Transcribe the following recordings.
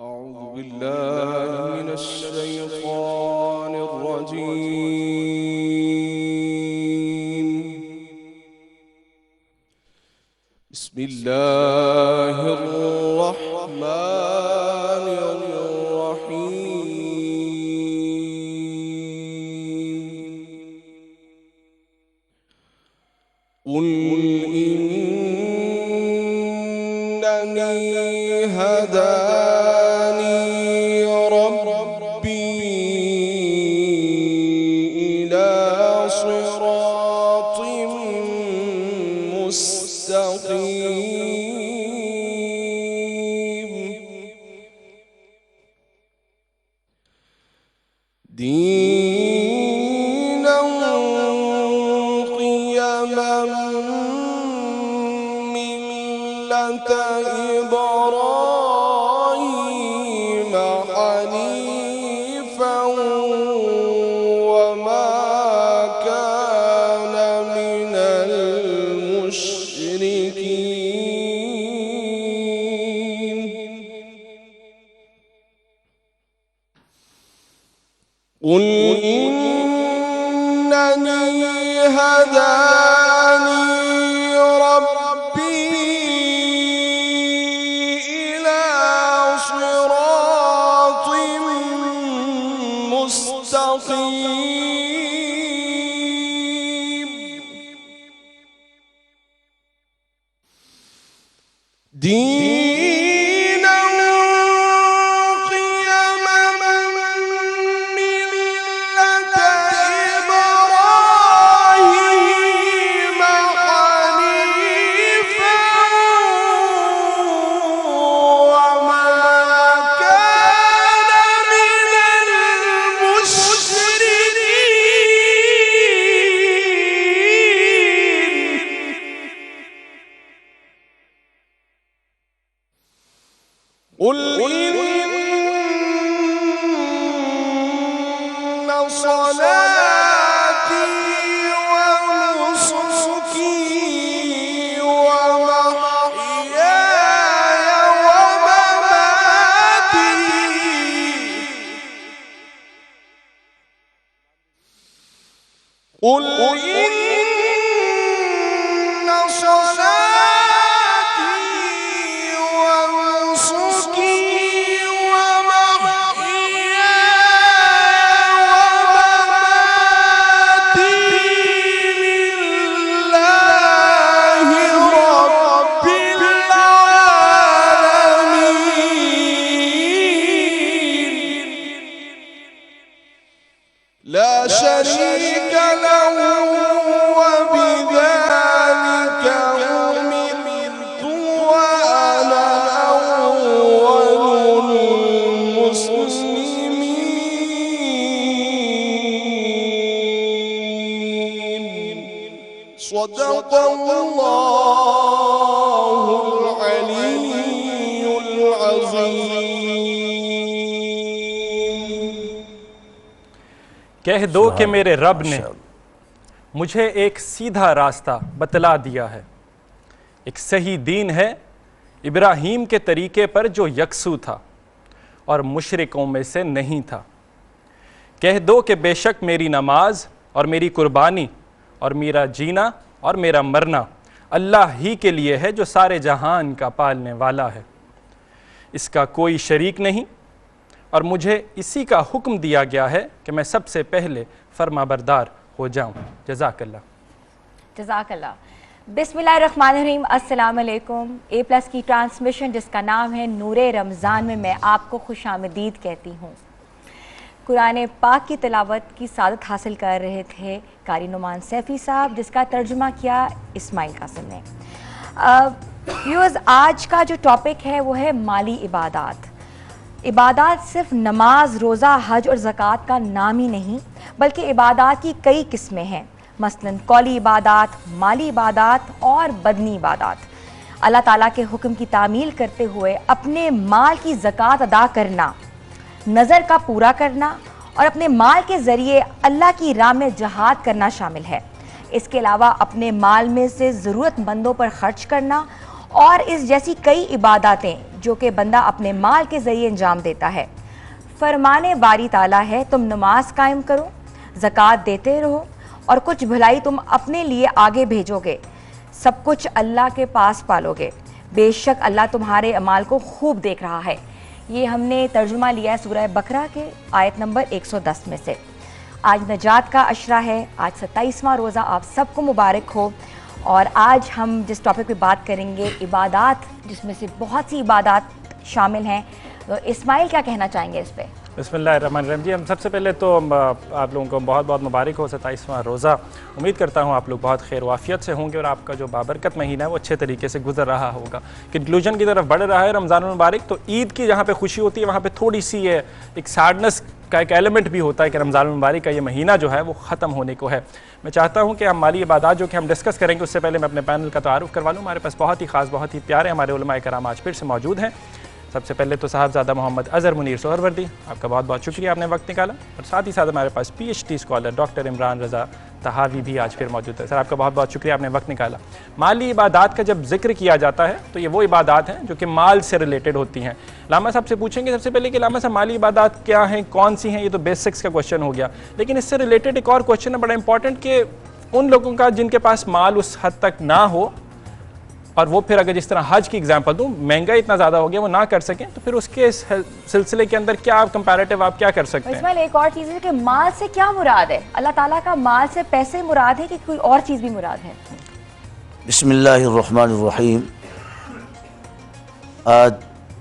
أعوذ بالله من الشيطان الرجيم. بسم الله الرحمن الرحيم. قل إنني هداني ربي إلى صراط مستقيم دينا قيما ملة إبراهيم حنيفا وما كان من المشركين. قل إنني هداني ربي إلى صراط مستقيم دينا قيما ملة إبراهيم حنيفا وما كان من المشركين. قل إن صلاتي ونسكي ومحياي ومماتي قل إن صلاتي ونسكي ومحياي ومماتي لله رب العالمين لا شريك له وبذلك أمرت وأنا أول المسلمين. صدق الله العلي العظيم. کہہ دو کہ میرے رب نے مجھے ایک سیدھا راستہ بتلا دیا ہے، ایک صحیح دین ہے ابراہیم کے طریقے پر جو یکسو تھا اور مشرکوں میں سے نہیں تھا۔ کہہ دو کہ بے شک میری نماز اور میری قربانی اور میرا جینا اور میرا مرنا اللہ ہی کے لیے ہے جو سارے جہان کا پالنے والا ہے، اس کا کوئی شریک نہیں، اور مجھے اسی کا حکم دیا گیا ہے کہ میں سب سے پہلے فرما بردار ہو جاؤں۔ جزاک اللہ۔ جزاک اللہ۔ بسم اللہ الرحمن الرحیم۔ السلام علیکم۔ اے پلس کی ٹرانسمیشن جس کا نام ہے نور رمضان میں میں آپ کو خوش آمدید کہتی ہوں۔ قرآن پاک کی تلاوت کی سعادت حاصل کر رہے تھے قاری نعمان سیفی صاحب، جس کا ترجمہ کیا اسماعیل قاسم نے۔ ویورز، آج کا جو ٹاپک ہے وہ ہے مالی عبادات۔ عبادات صرف نماز، روزہ، حج اور زکوٰۃ کا نام ہی نہیں، بلکہ عبادات کی کئی قسمیں ہیں، مثلاً قولی عبادات، مالی عبادات اور بدنی عبادات۔ اللہ تعالیٰ کے حکم کی تعمیل کرتے ہوئے اپنے مال کی زکوٰۃ ادا کرنا، نظر کا پورا کرنا اور اپنے مال کے ذریعے اللہ کی راہ میں جہاد کرنا شامل ہے۔ اس کے علاوہ اپنے مال میں سے ضرورت مندوں پر خرچ کرنا اور اس جیسی کئی عباداتیں جو کہ بندہ اپنے مال کے ذریعے انجام دیتا ہے۔ فرمانے باری تعالیٰ ہے تم نماز قائم کرو، زکوٰۃ دیتے رہو اور کچھ بھلائی تم اپنے لیے آگے بھیجو گے، سب کچھ اللہ کے پاس پالو گے، بے شک اللہ تمہارے اعمال کو خوب دیکھ رہا ہے۔ یہ ہم نے ترجمہ لیا ہے سورہ بقرہ کے آیت نمبر 110 میں سے۔ آج نجات کا عشرہ ہے، آج 27واں روزہ آپ سب کو مبارک ہو، اور آج ہم جس ٹاپک پہ بات کریں گے عبادات، جس میں سے بہت سی عبادات شامل ہیں، تو اسماعیل کیا کہنا چاہیں گے اس پہ؟ بسم اللہ الرحمن الرحیم۔ جی ہم سب سے پہلے تو آپ لوگوں کو بہت بہت مبارک ہو 27واں روزہ۔ امید کرتا ہوں آپ لوگ بہت خیر و عافیت سے ہوں گے اور آپ کا جو بابرکت مہینہ ہے وہ اچھے طریقے سے گزر رہا ہوگا۔ کنکلوژن کی طرف بڑھ رہا ہے رمضان المبارک، تو عید کی جہاں پہ خوشی ہوتی ہے وہاں پہ تھوڑی سی ایک سیڈنس کا ایک ایلیمنٹ بھی ہوتا ہے کہ رمضان المبارک کا یہ مہینہ جو ہے وہ ختم ہونے کو ہے۔ میں چاہتا ہوں کہ ہم مالی عبادات جو کہ ہم ڈسکس کریں گے اس سے پہلے میں اپنے پینل کا تعارف کروا لوں۔ ہمارے پاس بہت ہی خاص، بہت ہی پیارے ہمارے علماء کرام آج پھر سے موجود ہیں۔ سب سے پہلے تو صاحبزادہ محمد اظہر منیر سہروردی، آپ کا بہت بہت شکریہ، آپ نے وقت نکالا، اور ساتھ ہی ساتھ ہمارے پاس P H D scholar doctor Imran Raza Tahawi بھی آج پھر موجود ہے۔ سر آپ کا بہت بہت شکریہ، آپ نے وقت نکالا۔ مالی عبادات کا جب ذکر کیا جاتا ہے تو یہ وہ عبادات ہیں جو کہ مال سے ریلیٹڈ ہوتی ہیں۔ علامہ صاحب سے پوچھیں گے سب سے پہلے کہ علامہ صاحب مالی عبادات کیا ہیں، کون سی ہیں؟ یہ تو بیسکس کا کوشچن ہو گیا، لیکن اس سے ریلیٹڈ ایک اور کوشچن ہے بڑا امپورٹنٹ کہ ان لوگوں کا جن کے پاس مال اس حد تک نہ ہو، اور وہ پھر اگر جس طرح حج کی اگزامپل دوں، مہنگا اتنا زیادہ ہو گیا وہ نہ کر سکیں، تو پھر اس کے سلسلے کے اندر کیا کمپیریٹیو آپ کیا کر سکتے ہیں؟ اسماعیل ایک اور چیز ہے کہ مال سے کیا مراد ہے؟ اللہ تعالیٰ کا مال سے پیسے مراد ہے کہ کوئی اور چیز بھی مراد ہے؟ بسم اللہ الرحمن الرحیم۔ آج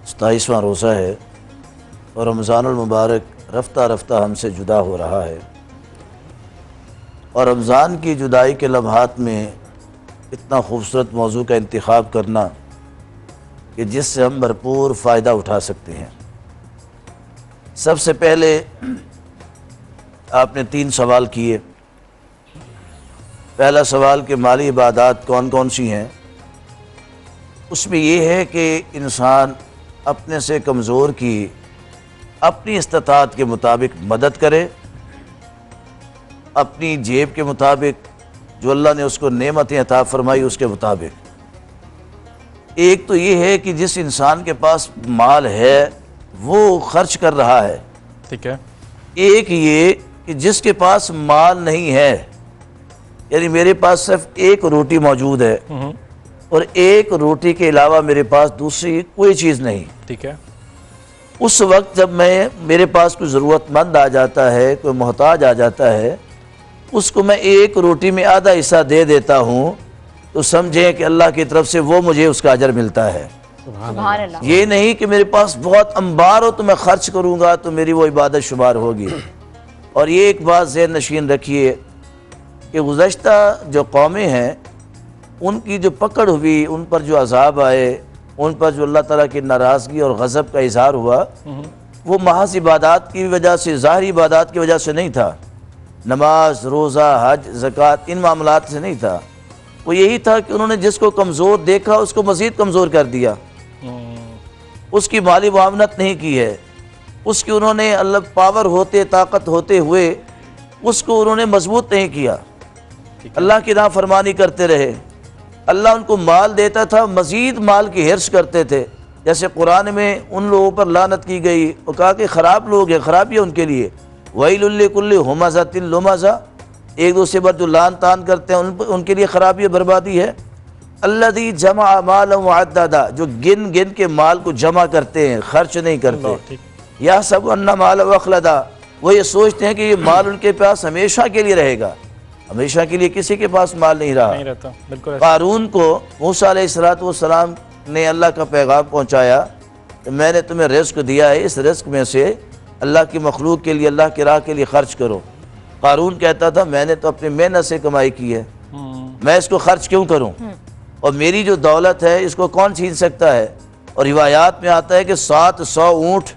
27واں روزہ ہے اور رمضان المبارک رفتہ رفتہ ہم سے جدا ہو رہا ہے، اور رمضان کی جدائی کے لمحات میں اتنا خوبصورت موضوع کا انتخاب کرنا کہ جس سے ہم بھرپور فائدہ اٹھا سکتے ہیں۔ سب سے پہلے آپ نے 3 سوال کیے۔ پہلا سوال کہ مالی عبادات کون کون سی ہیں، اس میں یہ ہے کہ انسان اپنے سے کمزور کی اپنی استطاعت کے مطابق مدد کرے، اپنی جیب کے مطابق، جو اللہ نے اس کو نعمتیں عطا فرمائی اس کے مطابق۔ ایک تو یہ ہے کہ جس انسان کے پاس مال ہے وہ خرچ کر رہا ہے، ٹھیک ہے۔ ایک یہ کہ جس کے پاس مال نہیں ہے، یعنی میرے پاس صرف ایک روٹی موجود ہے اور ایک روٹی کے علاوہ میرے پاس دوسری کوئی چیز نہیں، ٹھیک ہے۔ اس وقت جب میرے پاس کوئی ضرورت مند آ جاتا ہے، کوئی محتاج آ جاتا ہے، اس کو میں ایک روٹی میں آدھا حصہ دے دیتا ہوں، تو سمجھیں کہ اللہ کی طرف سے وہ مجھے اس کا اجر ملتا ہے۔ سبحان اللہ۔ یہ نہیں کہ میرے پاس بہت انبار ہو تو میں خرچ کروں گا تو میری وہ عبادت شمار ہوگی۔ اور یہ ایک بات ذہن نشین رکھیے کہ گزشتہ جو قومیں ہیں ان کی جو پکڑ ہوئی، ان پر جو عذاب آئے، ان پر جو اللہ تعالیٰ کی ناراضگی اور غضب کا اظہار ہوا، وہ محض عبادات کی وجہ سے، ظاہری عبادات کی وجہ سے نہیں تھا، نماز، روزہ، حج، زکوٰۃ، ان معاملات سے نہیں تھا۔ وہ یہی تھا کہ انہوں نے جس کو کمزور دیکھا اس کو مزید کمزور کر دیا، اس کی مالی معاونت نہیں کی ہے، اس کی انہوں نے اللہ پاور ہوتے، طاقت ہوتے ہوئے اس کو انہوں نے مضبوط نہیں کیا، اللہ کی نافرمانی کرتے رہے۔ اللہ ان کو مال دیتا تھا، مزید مال کی حرص کرتے تھے، جیسے قرآن میں ان لوگوں پر لعنت کی گئی، وہ کہا کہ خراب لوگ ہیں، خرابی ہے ان کے لیے، وَيْلٌ لِكُلِّ ہُمَزَةٍ لُمَزَةٍ، ایک دوسرے پر جو لان تان کرتے ہیں ان کے لیے خرابی و بربادی ہے۔ الَّذِي جَمَعَ مَالًا وَعَدَّدَ، جو گن گن کے مال کو جمع کرتے ہیں، خرچ نہیں کرتے۔ يَحْسَبُ أَنَّ مَالَهُ أَخْلَدَ، وہ یہ سوچتے ہیں کہ یہ مال ان کے پاس ہمیشہ کے لیے رہے گا، ہمیشہ کے لیے کسی کے پاس مال نہیں رہا۔ قارون کو موسیٰ علیہ السلام نے اللہ کا پیغام پہنچایا کہ میں نے تمہیں رزق دیا ہے، اس رزق میں سے اللہ کی مخلوق کے لیے، اللہ کی راہ کے لیے خرچ کرو۔ قارون کہتا تھا میں نے تو اپنی محنت سے کمائی کی ہے، میں اس کو خرچ کیوں کروں، اور میری جو دولت ہے اس کو کون چھین سکتا ہے۔ اور روایات میں آتا ہے کہ 700 اونٹ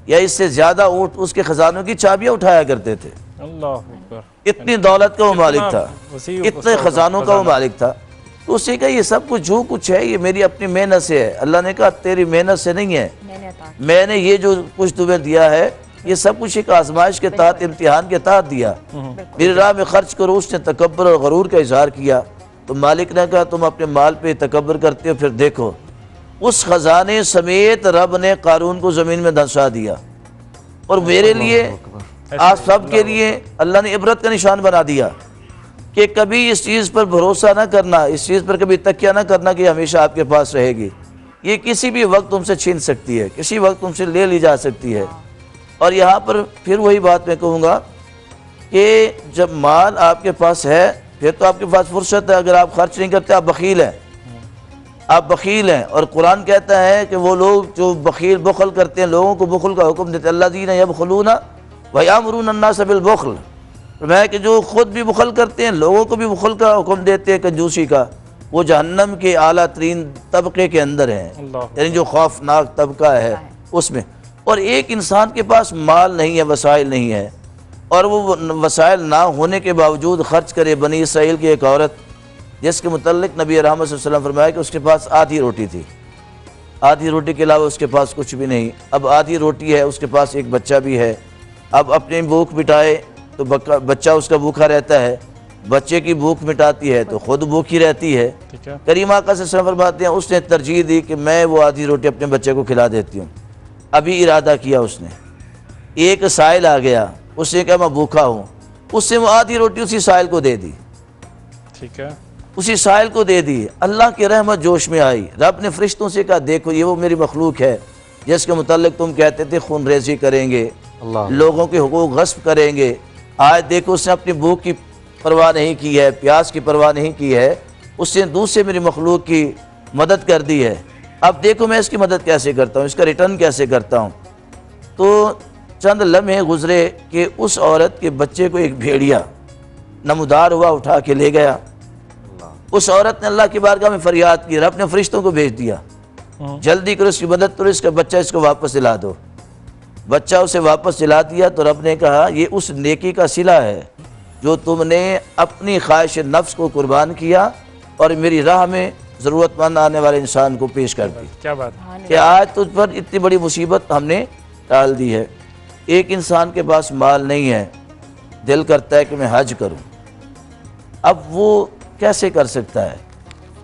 یا اس سے زیادہ اونٹ اس کے خزانوں کی چابیاں اٹھایا کرتے تھے۔ اللہ اکبر، اتنی دولت کا وہ مالک تھا، اتنے خزانوں کا وہ مالک تھا۔ تو اس نے کہا یہ سب کچھ جو کچھ ہے یہ میری اپنی محنت سے ہے. اللہ نے کہا تیری محنت سے نہیں ہے, میں نے یہ جو کچھ تمہیں دیا ہے یہ سب کچھ ایک آزمائش کے تحت, امتحان کے تحت دیا. میری راہ میں خرچ کرو. اس نے تکبر اور غرور کا اظہار کیا تو مالک نے کہا تم اپنے مال پہ تکبر کرتے ہو, پھر دیکھو اس خزانے سمیت رب نے قارون کو زمین میں دھنسا دیا. اور میرے لیے آپ سب کے لیے اللہ نے عبرت کا نشان بنا دیا کہ کبھی اس چیز پر بھروسہ نہ کرنا, اس چیز پر کبھی تکیہ نہ کرنا کہ ہمیشہ آپ کے پاس رہے گی. یہ کسی بھی وقت تم سے چھین سکتی ہے, کسی وقت تم سے لے لی جا سکتی ہے. اور یہاں پر پھر وہی بات میں کہوں گا کہ جب مال آپ کے پاس ہے پھر تو آپ کے پاس فرصت ہے. اگر آپ خرچ نہیں کرتے آپ بخیل ہیں, آپ بخیل ہیں. اور قرآن کہتا ہے کہ وہ لوگ جو بخل کرتے ہیں, لوگوں کو بخل کا حکم دیتے ہیں, الذین یبخلون ویامرون الناس بالبخل, فرمایا کہ جو خود بھی بخل کرتے ہیں لوگوں کو بھی بخل کا حکم دیتے ہیں, کنجوسی کا, وہ جہنم کے اعلیٰ ترین طبقے کے اندر ہیں, یعنی جو خوفناک طبقہ ہے اس میں. اور ایک انسان کے پاس مال نہیں ہے, وسائل نہیں ہے, اور وہ وسائل نہ ہونے کے باوجود خرچ کرے. بنی اسرائیل کی ایک عورت جس کے متعلق نبی رحمت صلی اللہ علیہ وسلم فرمایا کہ اس کے پاس آدھی روٹی تھی, آدھی روٹی کے علاوہ اس کے پاس کچھ بھی نہیں. اب آدھی روٹی ہے, اس کے پاس ایک بچہ بھی ہے. اب اپنی بھوک مٹائے تو بچہ اس کا بھوکا رہتا ہے, بچے کی بھوک مٹاتی ہے تو خود بھوکی رہتی ہے. کریم آقا صلی اللہ علیہ وسلم فرماتے ہیں اس نے ترجیح دی کہ میں وہ آدھی روٹی اپنے بچے کو کھلا دیتی ہوں. ابھی ارادہ کیا اس نے, ایک سائل آ گیا, اس نے کہا میں بھوکا ہوں, اس نے وہ آدھی روٹی اسی سائل کو دے دی. ٹھیک ہے, اسی سائل کو دے دی. اللہ کی رحمت جوش میں آئی. رب نے فرشتوں سے کہا دیکھو یہ وہ میری مخلوق ہے جس کے متعلق تم کہتے تھے خون ریزی کریں گے, لوگوں کے حقوق غصب کریں گے. آج دیکھو اس نے اپنی بھوک کی پرواہ نہیں کی ہے, پیاس کی پرواہ نہیں کی ہے, اس نے دوسرے میری مخلوق کی مدد کر دی ہے. اب دیکھو میں اس کی مدد کیسے کرتا ہوں, اس کا ریٹرن کیسے کرتا ہوں. تو چند لمحے گزرے کہ اس عورت کے بچے کو ایک بھیڑیا نمودار ہوا اٹھا کے لے گیا. اس عورت نے اللہ کی بارگاہ میں فریاد کی, رب نے فرشتوں کو بھیج دیا جلدی کرو اس کی مدد کرو, اس کا بچہ اس کو واپس دلا دو. بچہ اسے واپس دلا دیا تو رب نے کہا یہ اس نیکی کا صلہ ہے جو تم نے اپنی خواہش نفس کو قربان کیا اور میری راہ میں ضرورت مند آنے والے انسان کو پیش کر دی. کیا بات کہ آج تجھ پر اتنی بڑی مصیبت ہم نے ٹال دی ہے. ایک انسان کے پاس مال نہیں ہے, دل کرتا ہے کہ میں حج کروں, اب وہ کیسے کر سکتا ہے؟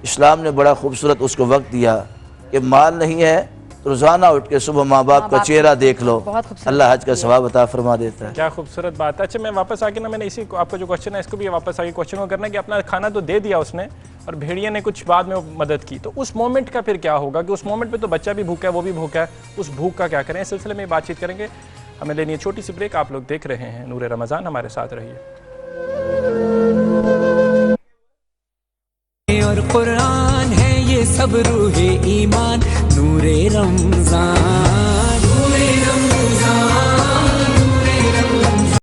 اسلام نے بڑا خوبصورت اس کو وقت دیا کہ مال نہیں ہے روزانہ اٹھ کے صبح ماں باپ کا چہرہ دیکھ لو, اللہ حج کا ثواب عطا فرما دیتا ہے. کیا خوبصورت بات ہے. اچھا میں واپس آ کے میں نے اسی آپ کا جو کوشچن ہے اس کو بھی واپس آ کے کوشچن کو کرنا ہے کہ اپنا کھانا تو دے دیا اس نے اور بھیڑیے نے کچھ بعد میں مدد کی, تو اس مومنٹ کا پھر کیا ہوگا کہ اس مومنٹ پہ تو بچہ بھی بھوکا ہے, وہ بھی بھوکا ہے, اس بھوک کا کیا کریں؟ اس سلسلے میں بات چیت کریں گے. ہمیں لینی ہے چھوٹی سی بریک. آپ لوگ دیکھ رہے ہیں نور رمضان, ہمارے ساتھ رہیے. اور قرآن ہے یہ سب روح ایمان, نور رمضان